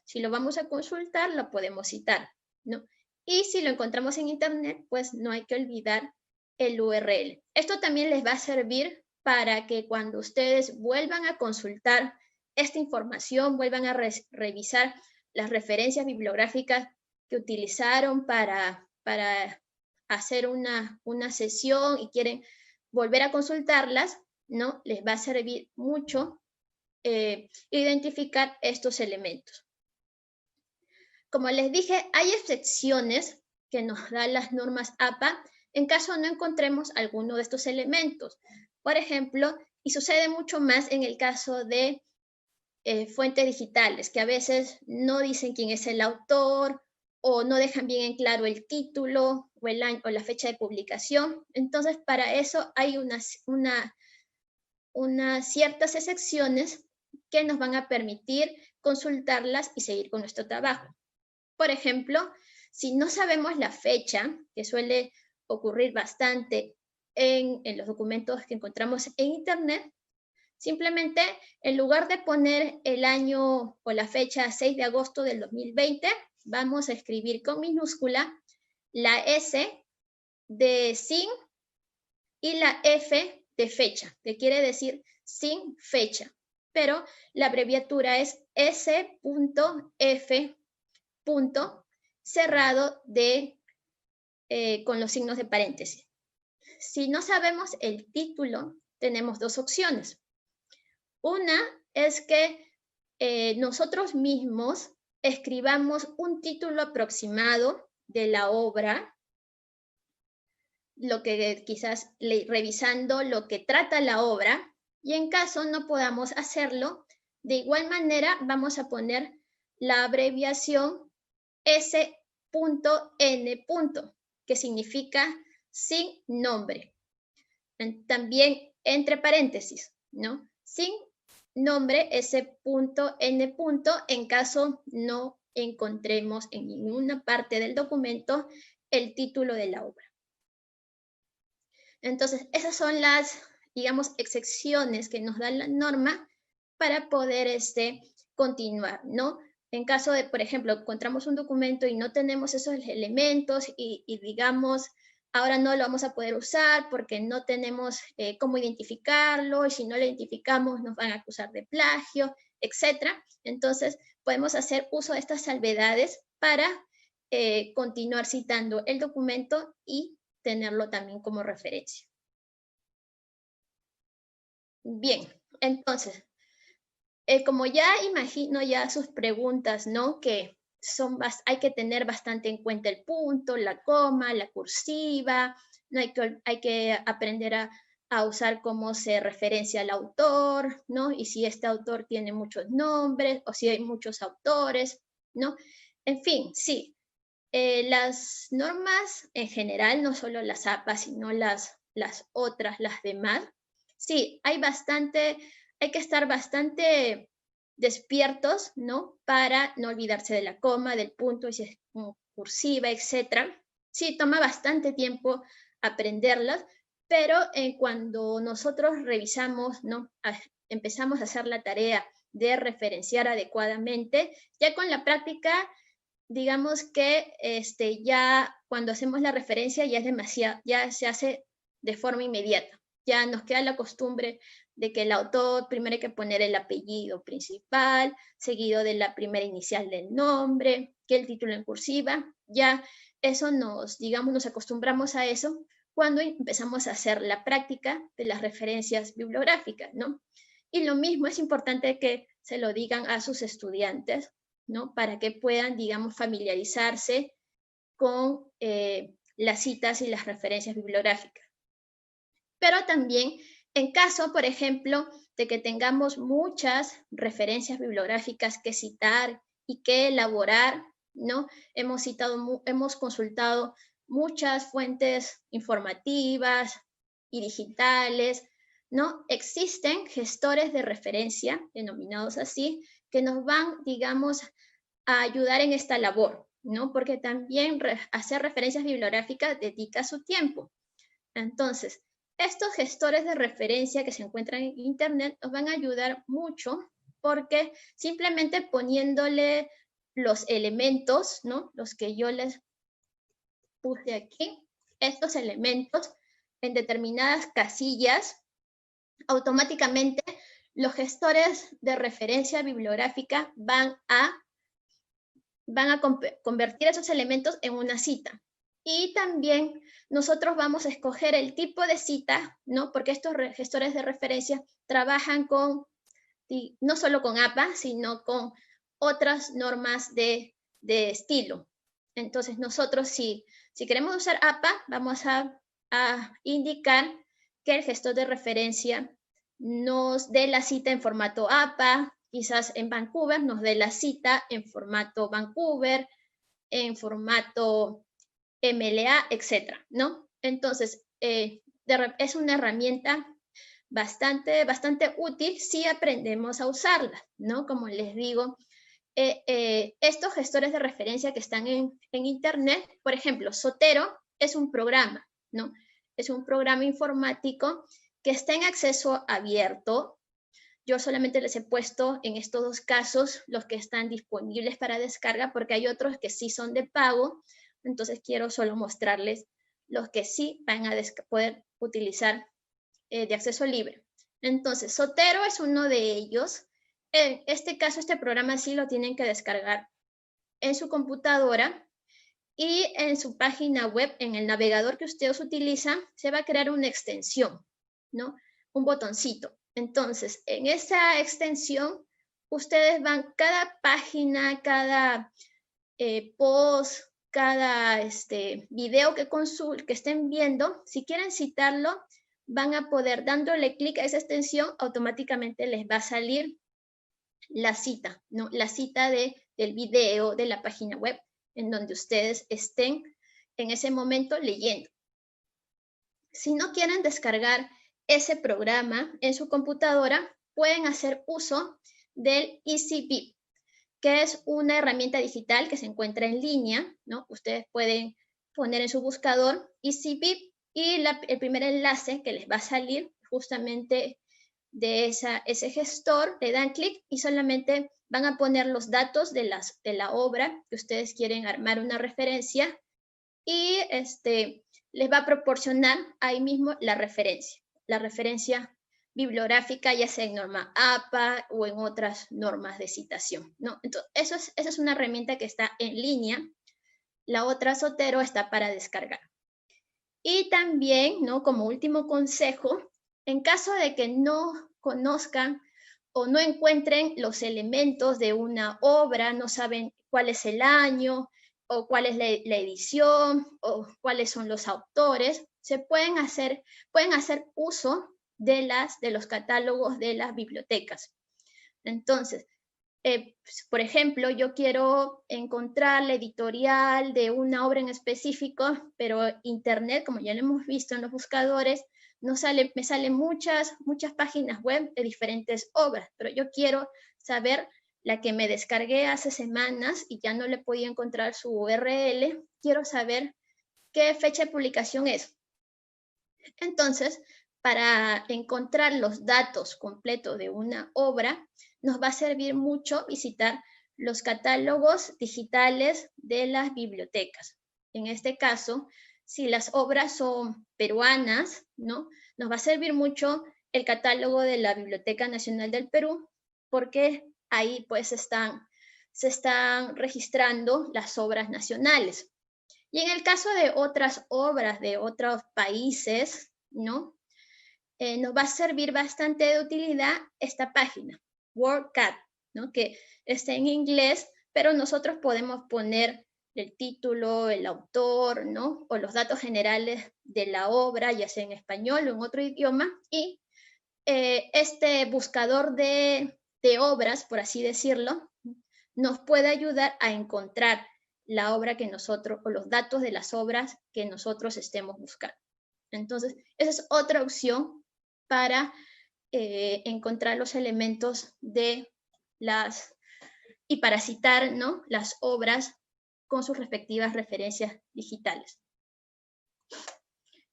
si lo vamos a consultar, lo podemos citar, ¿no? Y si lo encontramos en Internet, pues no hay que olvidar el URL. Esto también les va a servir para que cuando ustedes vuelvan a consultar esta información, vuelvan a revisar las referencias bibliográficas que utilizaron para hacer una sesión y quieren volver a consultarlas, ¿no? Les va a servir mucho identificar estos elementos. Como les dije, hay excepciones que nos dan las normas APA en caso no encontremos alguno de estos elementos. Por ejemplo, y sucede mucho más en el caso de fuentes digitales, que a veces no dicen quién es el autor o no dejan bien en claro el título o el año o la fecha de publicación. Entonces, para eso hay unas ciertas excepciones que nos van a permitir consultarlas y seguir con nuestro trabajo. Por ejemplo, si no sabemos la fecha, que suele ocurrir bastante en los documentos que encontramos en Internet, simplemente en lugar de poner el año o la fecha 6 de agosto del 2020, vamos a escribir con minúscula la S de sin y la F de fecha, que quiere decir sin fecha, pero la abreviatura es S.F. cerrado con los signos de paréntesis. Si no sabemos el título, tenemos dos opciones. Una es que nosotros mismos escribamos un título aproximado de la obra, lo que quizás revisando lo que trata la obra, y en caso no podamos hacerlo, de igual manera vamos a poner la abreviación S.N. que significa sin nombre. También entre paréntesis, ¿no? Sin nombre S.N. en caso no encontremos en ninguna parte del documento el título de la obra. Entonces, esas son las, digamos, excepciones que nos da la norma para poder continuar, ¿no? En caso de, por ejemplo, encontramos un documento y no tenemos esos elementos y digamos, ahora no lo vamos a poder usar porque no tenemos cómo identificarlo, y si no lo identificamos nos van a acusar de plagio, etc. Entonces, podemos hacer uso de estas salvedades para continuar citando el documento y tenerlo también como referencia. Bien, entonces, como ya imagino ya sus preguntas, ¿no? Que hay que tener bastante en cuenta el punto, la coma, la cursiva, ¿no? Hay que aprender a usar cómo se referencia al autor, ¿no? Y si este autor tiene muchos nombres o si hay muchos autores, ¿no? En fin, sí. Las normas en general, no solo las APA, sino las otras, las demás, sí, hay que estar bastante despiertos, ¿no? Para no olvidarse de la coma, del punto, y si es cursiva, etc. Sí, toma bastante tiempo aprenderlas, pero cuando nosotros revisamos, ¿no? Empezamos a hacer la tarea de referenciar adecuadamente, ya con la práctica, digamos que ya cuando hacemos la referencia ya es demasiado, ya se hace de forma inmediata. Ya nos queda la costumbre de que el autor primero hay que poner el apellido principal, seguido de la primera inicial del nombre, que el título en cursiva. Ya eso nos acostumbramos a eso cuando empezamos a hacer la práctica de las referencias bibliográficas, ¿no? Y lo mismo es importante que se lo digan a sus estudiantes, ¿no? Para que puedan, digamos, familiarizarse con las citas y las referencias bibliográficas. Pero también, en caso, por ejemplo, de que tengamos muchas referencias bibliográficas que citar y que elaborar, ¿no? Hemos consultado muchas fuentes informativas y digitales, ¿no? Existen gestores de referencia, denominados así, que nos van, digamos, a ayudar en esta labor, ¿no? Porque también hacer referencias bibliográficas dedica su tiempo. Entonces, estos gestores de referencia que se encuentran en Internet nos van a ayudar mucho porque simplemente poniéndole los elementos, ¿no? Los que yo les puse aquí, estos elementos en determinadas casillas, automáticamente los gestores de referencia bibliográfica van a convertir esos elementos en una cita. Y también nosotros vamos a escoger el tipo de cita, ¿no? Porque estos gestores de referencia trabajan con, no solo con APA, sino con otras normas de estilo. Entonces nosotros si queremos usar APA, vamos a indicar que el gestor de referencia nos dé la cita en formato APA, quizás en Vancouver nos dé la cita en formato Vancouver, en formato MLA, etcétera, ¿no? Entonces, es una herramienta bastante útil si aprendemos a usarla, ¿no? Como les digo, estos gestores de referencia que están en Internet, por ejemplo, Zotero es un programa, ¿no? Es un programa informático que está en acceso abierto. Yo solamente les he puesto en estos dos casos los que están disponibles para descarga, porque hay otros que sí son de pago. Entonces quiero solo mostrarles los que sí van a poder utilizar de acceso libre. Entonces, Zotero es uno de ellos. En este caso, este programa sí lo tienen que descargar en su computadora y en su página web, en el navegador que ustedes utilizan, se va a crear una extensión, ¿no? Un botoncito. Entonces, en esa extensión, ustedes van cada página, cada post, cada video que estén viendo, si quieren citarlo, van a poder, dándole clic a esa extensión, automáticamente les va a salir la cita, ¿no? La cita del video de la página web en donde ustedes estén en ese momento leyendo. Si no quieren descargar ese programa en su computadora, pueden hacer uso del EasyBib, que es una herramienta digital que se encuentra en línea, ¿no? Ustedes pueden poner en su buscador EasyBib y el primer enlace que les va a salir justamente de ese gestor, le dan clic y solamente van a poner los datos de la obra que ustedes quieren armar una referencia y les va a proporcionar ahí mismo la referencia bibliográfica, ya sea en norma APA o en otras normas de citación, ¿no? Entonces, esa es una herramienta que está en línea. La otra, Zotero, está para descargar. Y también, ¿no? Como último consejo, en caso de que no conozcan o no encuentren los elementos de una obra, no saben cuál es el año o cuál es la edición o cuáles son los autores, pueden hacer uso de los catálogos de las bibliotecas. Entonces, por ejemplo, yo quiero encontrar la editorial de una obra en específico, pero Internet, como ya lo hemos visto en los buscadores, me salen muchas páginas web de diferentes obras, pero yo quiero saber la que me descargué hace semanas y ya no le podía encontrar su URL, quiero saber qué fecha de publicación es. Entonces, para encontrar los datos completos de una obra, nos va a servir mucho visitar los catálogos digitales de las bibliotecas. En este caso, si las obras son peruanas, ¿no? Nos va a servir mucho el catálogo de la Biblioteca Nacional del Perú, porque ahí pues se están registrando las obras nacionales. Y en el caso de otras obras de otros países, ¿no? Nos va a servir bastante de utilidad esta página, WordCat, ¿no? Que está en inglés, pero nosotros podemos poner el título, el autor, ¿no? O los datos generales de la obra, ya sea en español o en otro idioma, y este buscador de obras, por así decirlo, nos puede ayudar a encontrar la obra que nosotros, o los datos de las obras que nosotros estemos buscando. Entonces, esa es otra opción para encontrar los elementos de y para citar, ¿no? Las obras con sus respectivas referencias digitales.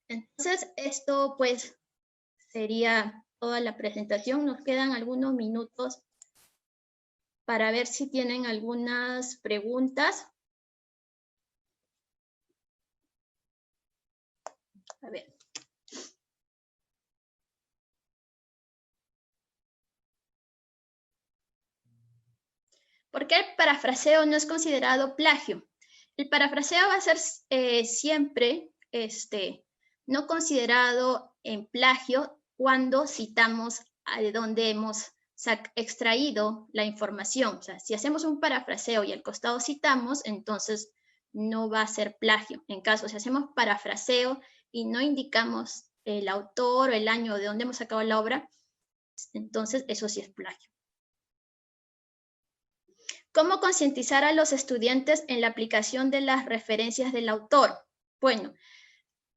Entonces, esto pues sería toda la presentación. Nos quedan algunos minutos para ver si tienen algunas preguntas. A ver. ¿Por qué el parafraseo no es considerado plagio? El parafraseo va a ser siempre no considerado en plagio cuando citamos de dónde hemos extraído la información. O sea, si hacemos un parafraseo y al costado citamos, entonces no va a ser plagio. En caso, si hacemos parafraseo y no indicamos el autor o el año de dónde hemos sacado la obra, entonces eso sí es plagio. ¿Cómo concientizar a los estudiantes en la aplicación de las referencias del autor? Bueno,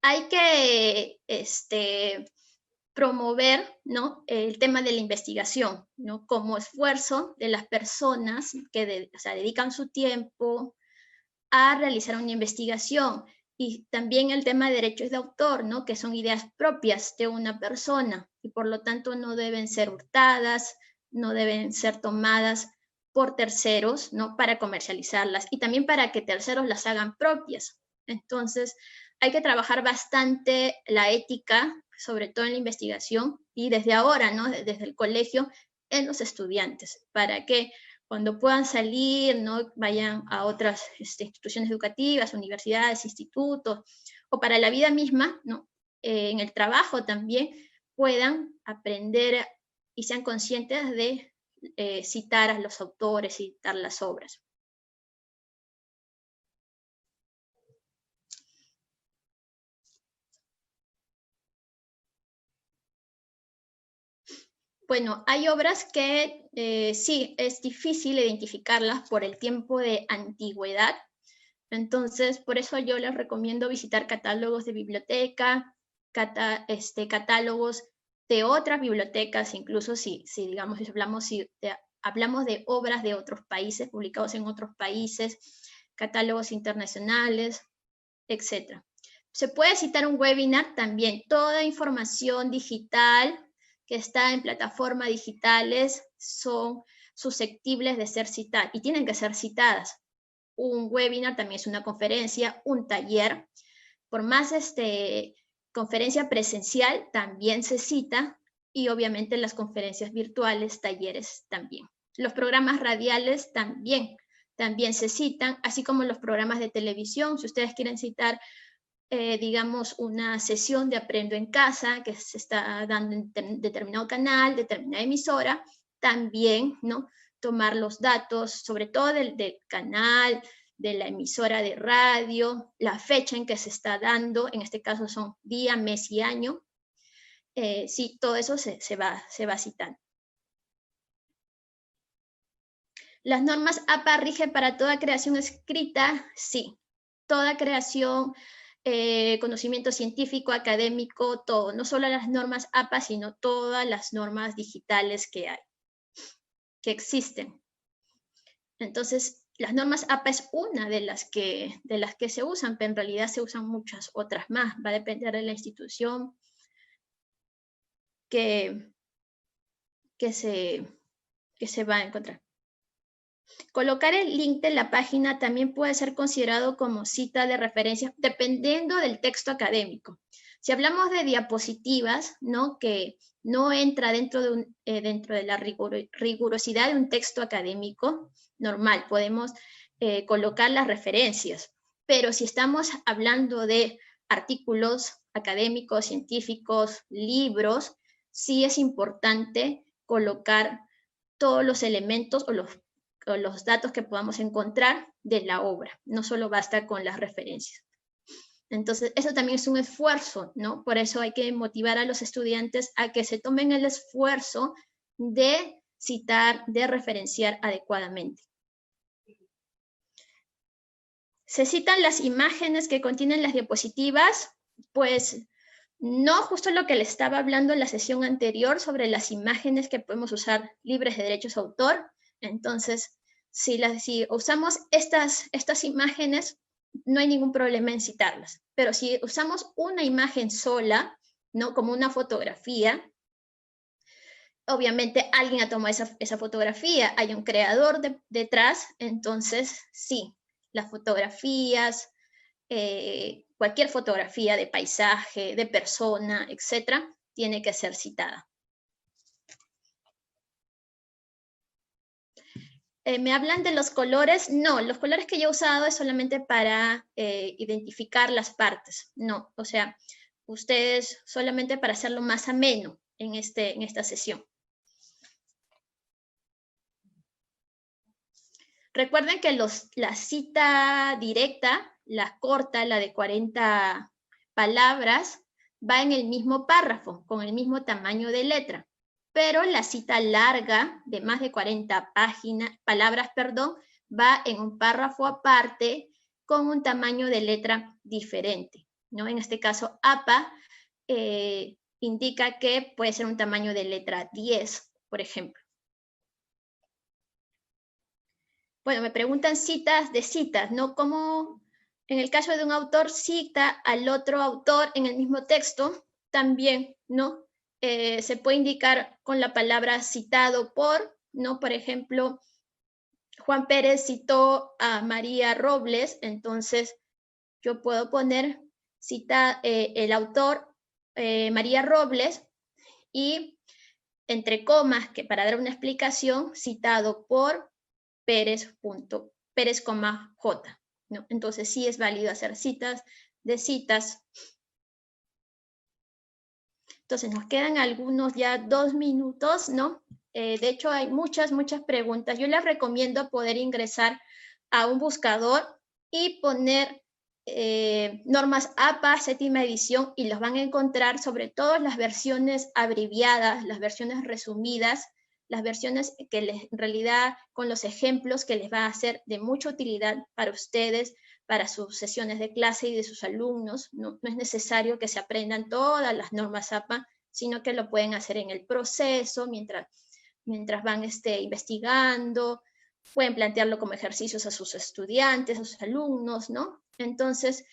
hay que promover, ¿no?, el tema de la investigación, ¿no?, como esfuerzo de las personas que dedican su tiempo a realizar una investigación. Y también el tema de derechos de autor, ¿no?, que son ideas propias de una persona y por lo tanto no deben ser hurtadas, no deben ser tomadas por terceros, ¿no?, para comercializarlas y también para que terceros las hagan propias. Entonces, hay que trabajar bastante la ética, sobre todo en la investigación y desde ahora, ¿no?, desde el colegio, en los estudiantes, para que cuando puedan salir, ¿no?, vayan a otras instituciones educativas, universidades, institutos, o para la vida misma, ¿no?, en el trabajo también, puedan aprender y sean conscientes de citar a los autores, citar las obras. Bueno, hay obras que sí, es difícil identificarlas por el tiempo de antigüedad. Entonces, por eso yo les recomiendo visitar catálogos de biblioteca, catálogos de otras bibliotecas, incluso si hablamos de obras de otros países, publicados en otros países, catálogos internacionales, etc. Se puede citar un webinar también. Toda información digital que está en plataformas digitales son susceptibles de ser citadas y tienen que ser citadas. Un webinar también es una conferencia, un taller. Por más conferencia presencial también se cita y obviamente las conferencias virtuales, talleres también. Los programas radiales también se citan, así como los programas de televisión. Si ustedes quieren citar, digamos, una sesión de Aprendo en Casa que se está dando en determinado canal, determinada emisora, también, ¿no?, tomar los datos, sobre todo del canal, de la emisora de radio, la fecha en que se está dando, en este caso son día, mes y año. Sí, todo eso se va citando. ¿Las normas APA rigen para toda creación escrita? Sí, toda creación, conocimiento científico, académico, todo, no solo las normas APA, sino todas las normas digitales que hay, que existen. Entonces, las normas APA es una de las que se usan, pero en realidad se usan muchas otras más. Va a depender de la institución que se va a encontrar. Colocar el link de la página también puede ser considerado como cita de referencia, dependiendo del texto académico. Si hablamos de diapositivas, ¿no?, que no entra dentro de la rigurosidad de un texto académico normal, podemos colocar las referencias. Pero si estamos hablando de artículos académicos, científicos, libros, sí es importante colocar todos los elementos o los datos que podamos encontrar de la obra. No solo basta con las referencias. Entonces, eso también es un esfuerzo, ¿no? Por eso hay que motivar a los estudiantes a que se tomen el esfuerzo de citar, de referenciar adecuadamente. ¿Se citan las imágenes que contienen las diapositivas? Pues no, justo lo que le estaba hablando en la sesión anterior sobre las imágenes que podemos usar libres de derechos de autor. Entonces, si usamos estas imágenes, no hay ningún problema en citarlas. Pero si usamos una imagen sola, ¿no?, como una fotografía, obviamente alguien ha tomado esa fotografía, hay un creador detrás, entonces sí, las fotografías, cualquier fotografía de paisaje, de persona, etcétera, tiene que ser citada. ¿Me hablan de los colores? No, los colores que yo he usado es solamente para identificar las partes. No, o sea, ustedes solamente para hacerlo más ameno en esta sesión. Recuerden que la cita directa, la corta, la de 40 palabras, va en el mismo párrafo, con el mismo tamaño de letra. Pero la cita larga, de más de 40 palabras, va en un párrafo aparte, con un tamaño de letra diferente, ¿no? En este caso, APA indica que puede ser un tamaño de letra 10, por ejemplo. Bueno, me preguntan citas de citas, ¿no? Como en el caso de un autor cita al otro autor en el mismo texto, también, ¿no? Se puede indicar con la palabra citado por, ¿no? Por ejemplo, Juan Pérez citó a María Robles, entonces yo puedo poner el autor María Robles y entre comas, que para dar una explicación, citado por Pérez, J, ¿no? Entonces sí es válido hacer citas de citas. Entonces nos quedan algunos ya 2 minutos, ¿no? De hecho hay muchas preguntas. Yo les recomiendo poder ingresar a un buscador y poner normas APA, 7ª edición, y los van a encontrar sobre todo las versiones abreviadas, las versiones resumidas, las versiones que en realidad con los ejemplos que les va a ser de mucha utilidad para ustedes, para sus sesiones de clase y de sus alumnos. No es necesario que se aprendan todas las normas APA, sino que lo pueden hacer en el proceso, mientras van investigando, pueden plantearlo como ejercicios a sus estudiantes, a sus alumnos, ¿no? Entonces,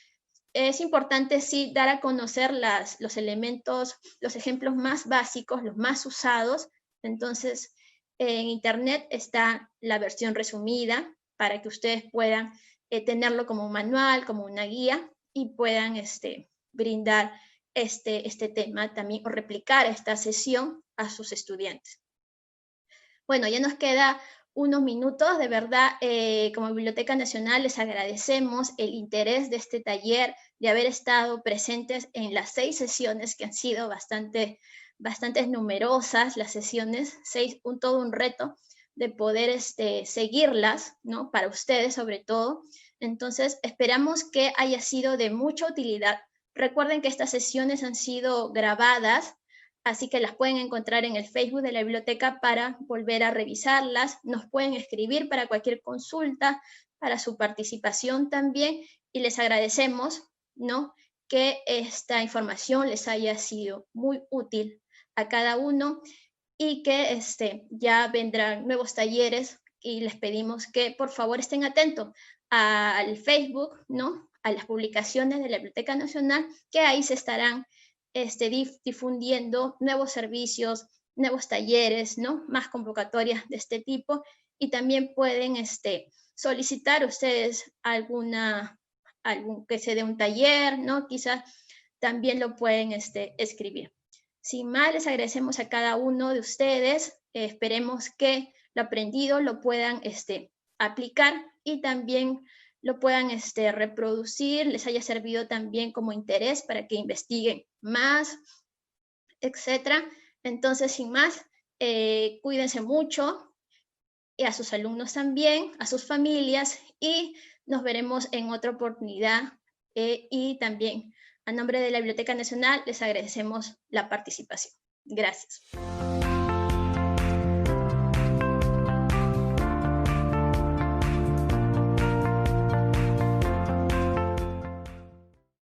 es importante sí dar a conocer los elementos, los ejemplos más básicos, los más usados. Entonces, en internet está la versión resumida para que ustedes puedan tenerlo como un manual, como una guía, y puedan brindar este tema también, o replicar esta sesión a sus estudiantes. Bueno, ya nos queda unos minutos. De verdad, como Biblioteca Nacional les agradecemos el interés de este taller, de haber estado presentes en las 6 sesiones que han sido bastante numerosas las sesiones, 6, todo un reto de poder seguirlas, ¿no? Para ustedes sobre todo. Entonces, esperamos que haya sido de mucha utilidad. Recuerden que estas sesiones han sido grabadas, así que las pueden encontrar en el Facebook de la biblioteca para volver a revisarlas. Nos pueden escribir para cualquier consulta, para su participación también, y les agradecemos, ¿no?, que esta información les haya sido muy útil a cada uno, y que ya vendrán nuevos talleres, y les pedimos que por favor estén atentos al Facebook, ¿no?, a las publicaciones de la Biblioteca Nacional, que ahí se estarán difundiendo nuevos servicios, nuevos talleres, ¿no?, más convocatorias de este tipo, y también pueden solicitar ustedes que se dé un taller, ¿no? Quizás también lo pueden escribir. Sin más, les agradecemos a cada uno de ustedes. Esperemos que lo aprendido lo puedan aplicar, y también lo puedan reproducir, les haya servido también como interés para que investiguen más, etcétera. Entonces, sin más, cuídense mucho, y a sus alumnos también, a sus familias, y nos veremos en otra oportunidad. Y también, a nombre de la Biblioteca Nacional, les agradecemos la participación. Gracias.